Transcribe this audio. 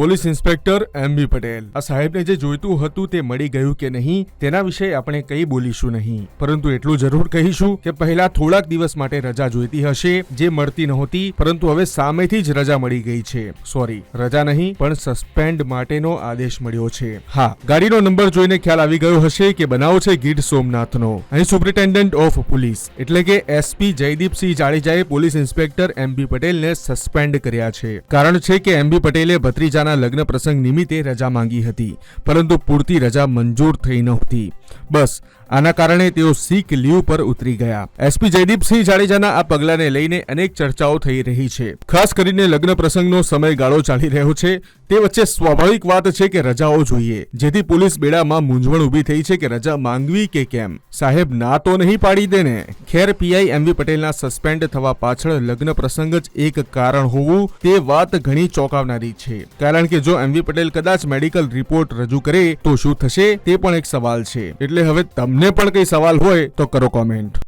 Police inspector MB Patel આ સાહેબને જે જોઈતું હતું તે મળી ગયું કે નહીં તેના વિશે આપણે કંઈ બોલીશું નહીં, પરંતુ એટલું જરૂર કહીશું કે પહેલા થોડાક દિવસ માટે રજા જોઈતી હશે જે મળતી નહોતી, પરંતુ હવે સામેથી જ રજા મળી ગઈ છે. સોરી, રજા નહીં પણ સસ્પેન્ડ માટેનો આદેશ મળ્યો છે. હા, ગાડીનો નંબર જોઈને ખ્યાલ આવી ગયો હશે કે બનાવ છે ગીર સોમનાથનો. અહીં સુપ્રિન્ટેન્ડન્ટ ઓફ પોલીસ એટલે કે એસપી જયદીપસિંહ જાડેજાએ પોલીસ ઇન્સ્પેક્ટર એમબી પટેલને સસ્પેન્ડ કર્યા છે. કારણ છે કે એમબી પટેલે ભત્રીજાના લગ્ન પ્રસંગ નિમિત્તે રજા માંગી હતી, પરંતુ પૂરતી રજા મંજૂર થઈ નહોતી. બસ આના કારણે તેઓ સિક લીવ પર ઉતરી ગયા. એસપી જયદીપસિંહ જાડેજાના આ પગલાને લઈને અનેક ચર્ચાઓ થઈ રહી છે. ખાસ કરીને લગ્ન પ્રસંગનો સમયગાળો ચાલી રહ્યો છે, તે વચ્ચે સ્વાભાવિક વાત છે કે રજાઓ જોઈએ, જેથી પોલીસ બેડામાં મૂંઝવણ ઊભી થઈ છે કે રજા માંગવી કે કેમ. સાહેબ ના તો નહીં પાડી દે ને. ખેર, પીઆઈ એમબી પટેલના સસ્પેન્ડ થવા પાછળ લગ્ન પ્રસંગ જ એક કારણ હોવું તે વાત ઘણી ચોંકાવનારી છે. કારણ કે જો એમબી પટેલ કદાચ મેડિકલ રિપોર્ટ રજૂ કરે તો શું થશે તે પણ એક સવાલ છે. એટલે હવે તમને પણ કઈ સવાલ હોય તો કરો કોમેન્ટ.